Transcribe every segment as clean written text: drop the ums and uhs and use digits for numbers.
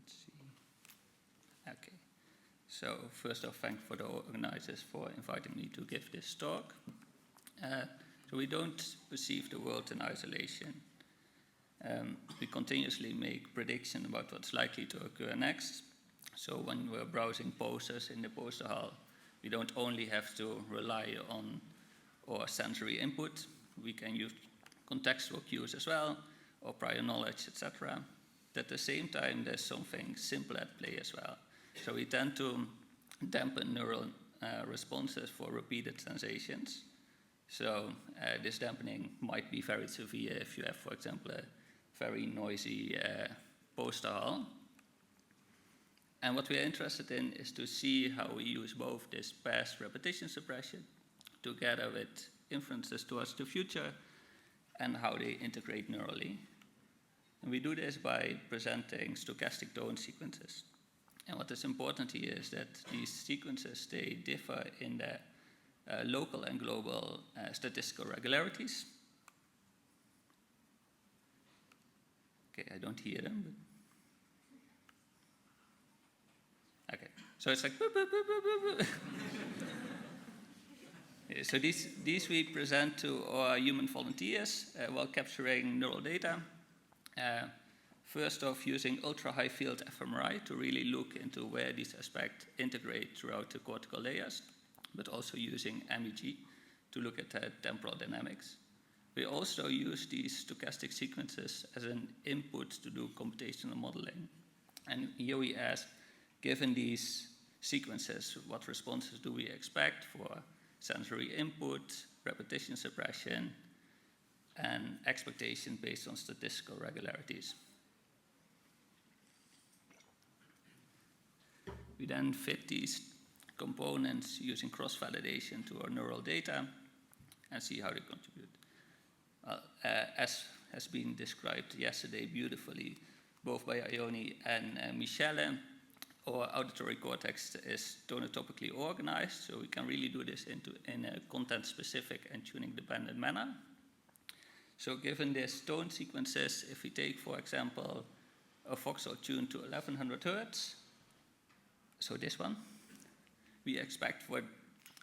Let's see. Okay. So first off, thanks for the organizers for inviting me to give this talk. So we don't perceive the world in isolation. We continuously make predictions about what's likely to occur next. So when we're browsing posters in the poster hall, we don't only have to rely on our sensory input, we can use contextual cues as well, or prior knowledge, etc. At the same time, there's something simple at play as well. So we tend to dampen neural responses for repeated sensations. So this dampening might be very severe if you have, for example, a very noisy poster hall. And what we're interested in is to see how we use both this past repetition suppression together with inferences towards the future and how they integrate neurally. And we do this by presenting stochastic tone sequences. And what is important here is that these sequences, they differ in their local and global statistical regularities. Okay, I don't hear them, but okay, so it's like boop, boop, boop, boop, boop. Yeah, so these we present to our human volunteers while capturing neural data. First off, using ultra-high field fMRI to really look into where these aspects integrate throughout the cortical layers, but also using MEG to look at temporal dynamics. We also use these stochastic sequences as an input to do computational modeling. And here we ask, given these sequences, what responses do we expect for sensory input, repetition suppression, and expectation based on statistical regularities. We then fit these components using cross-validation to our neural data and see how they contribute. As has been described yesterday beautifully, both by Ioni and Michele, our auditory cortex is tonotopically organized, so we can really do this in a content-specific and tuning-dependent manner. So given these tone sequences, if we take, for example, a voxel tuned to 1100 Hertz, so this one, we expect for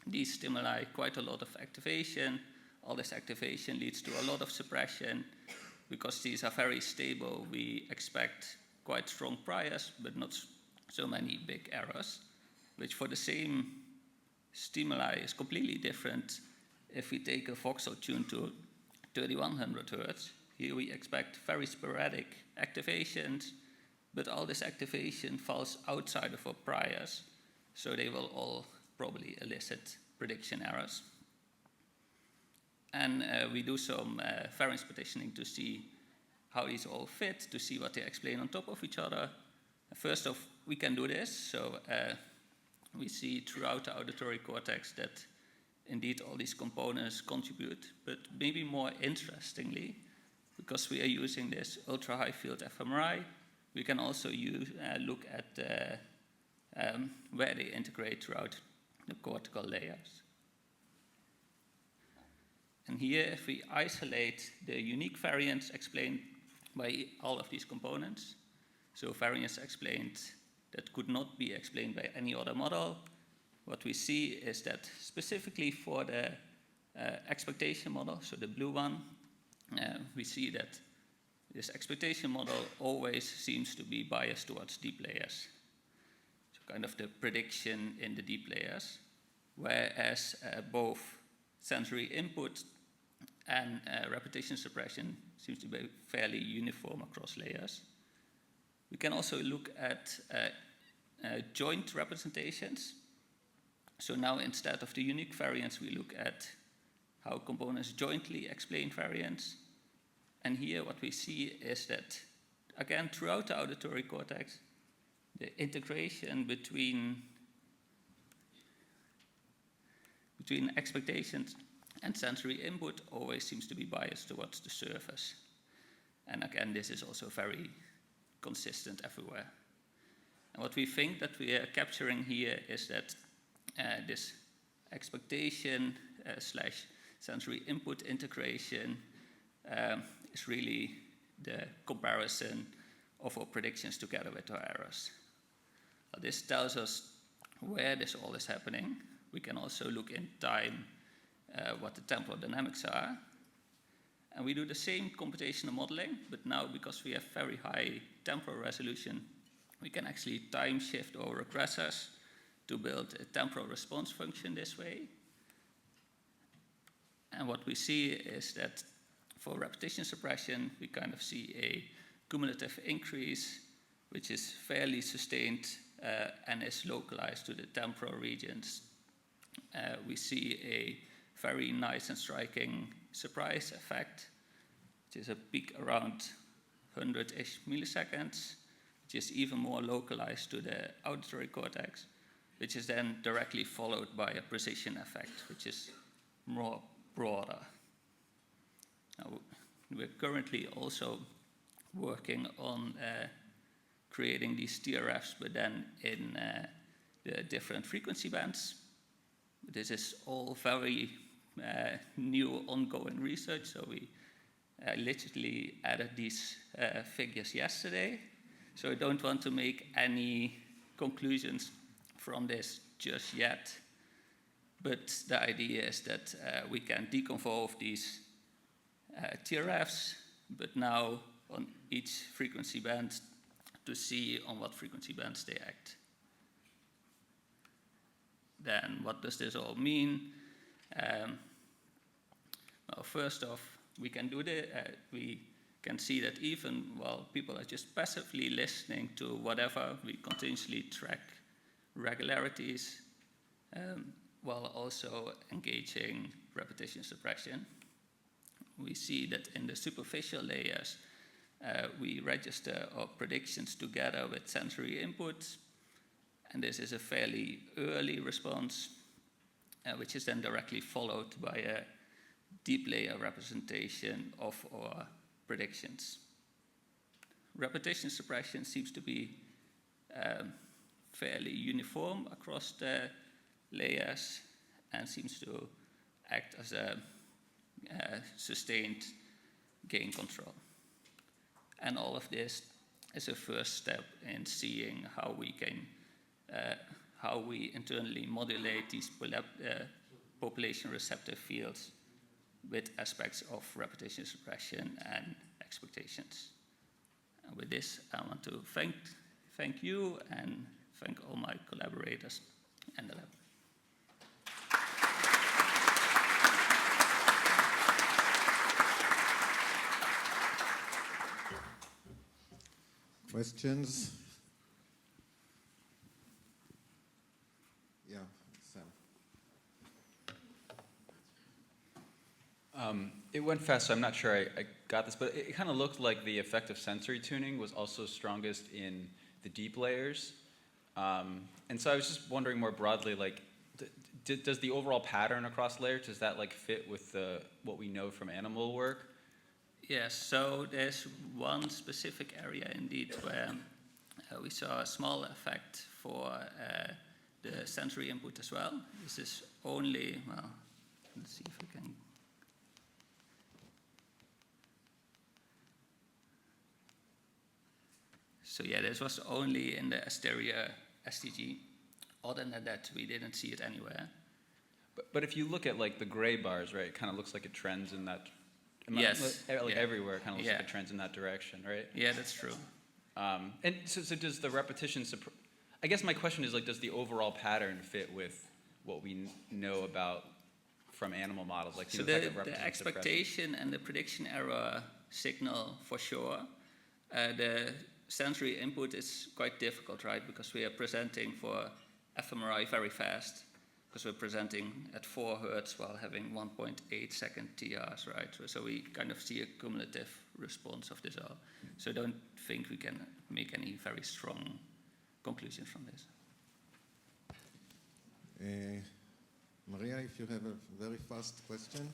these stimuli quite a lot of activation. All this activation leads to a lot of suppression. Because these are very stable, we expect quite strong priors, but not so many big errors, which for the same stimuli is completely different if we take a voxel tuned to 3100 Hertz. Here we expect very sporadic activations, but all this activation falls outside of our priors, so they will all probably elicit prediction errors. And we do some variance partitioning to see how these all fit, to see what they explain on top of each other. First off, we can do this, so we see throughout the auditory cortex that indeed all these components contribute, but maybe more interestingly, because we are using this ultra-high field fMRI, we can also look at where they integrate throughout the cortical layers. And here, if we isolate the unique variants explained by all of these components, so variants explained that could not be explained by any other model, what we see is that specifically for the expectation model, so the blue one, we see that this expectation model always seems to be biased towards deep layers. So kind of the prediction in the deep layers, whereas both sensory input and repetition suppression seems to be fairly uniform across layers. We can also look at joint representations. So now instead of the unique variants, we look at how components jointly explain variants. And here what we see is that, again, throughout the auditory cortex, the integration between expectations and sensory input always seems to be biased towards the surface. And again, this is also very consistent everywhere. And what we think that we are capturing here is that this expectation slash sensory input integration is really the comparison of our predictions together with our errors. This tells us where this all is happening. We can also look in time what the temporal dynamics are. And we do the same computational modeling, but now because we have very high temporal resolution, we can actually time shift our regressors to build a temporal response function this way. And what we see is that for repetition suppression, we kind of see a cumulative increase, which is fairly sustained and is localized to the temporal regions. We see a very nice and striking surprise effect, which is a peak around 100-ish milliseconds, which is even more localized to the auditory cortex, which is then directly followed by a precision effect, which is more broader. Now, we're currently also working on creating these TRFs, but then in the different frequency bands. This is all very new ongoing research, so we literally added these figures yesterday. So I don't want to make any conclusions from this just yet, but the idea is that we can deconvolve these TRFs, but now on each frequency band to see on what frequency bands they act. Then what does this all mean? Well, first off, we can we can see that even while people are just passively listening to whatever, we continuously track regularities while also engaging repetition suppression. We see that in the superficial layers, we register our predictions together with sensory inputs, and this is a fairly early response, which is then directly followed by a deep layer representation of our predictions. Repetition suppression seems to be fairly uniform across the layers and seems to act as a sustained gain control. And all of this is a first step in seeing how we can how we internally modulate these population receptive fields with aspects of repetition suppression and expectations. And with this, I want to thank you and thank all my collaborators and the lab. Questions? Yeah, Sam. It went fast, so I'm not sure I got this, but it kind of looked like the effect of sensory tuning was also strongest in the deep layers. And so I was just wondering more broadly, like, does the overall pattern across layers, does that like fit with what we know from animal work? Yes, so there's one specific area indeed where we saw a small effect for the sensory input as well. This is only, well, let's see if we can. So yeah, this was only in the Asteria STG. Other than that, we didn't see it anywhere. But if you look at like the gray bars, right, it kind of looks like it trends in that. Yes. Like everywhere, it kind of looks like it trends in that direction, right? Yeah, that's true. And so does the repetition, I guess my question is like, does the overall pattern fit with what we know about from animal models? Like, so the expectation and the prediction error signal for sure. The sensory input is quite difficult, right? Because we are presenting for fMRI very fast. Because we're presenting at 4 Hertz while having 1.8 second TRs, right? So we kind of see a cumulative response of this all. So I don't think we can make any very strong conclusions from this. Maria, if you have a very fast question.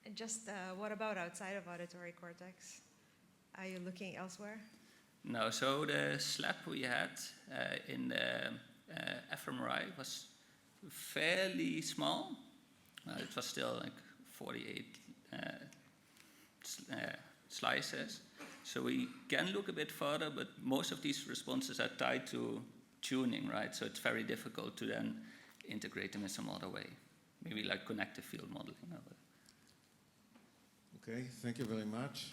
And just what about outside of auditory cortex? Are you looking elsewhere? No, so the SLAP we had in the fMRI was fairly small. It was still like 48 slices. So we can look a bit further, but most of these responses are tied to tuning, right? So it's very difficult to then integrate them in some other way, maybe like connective field modeling. Okay, thank you very much.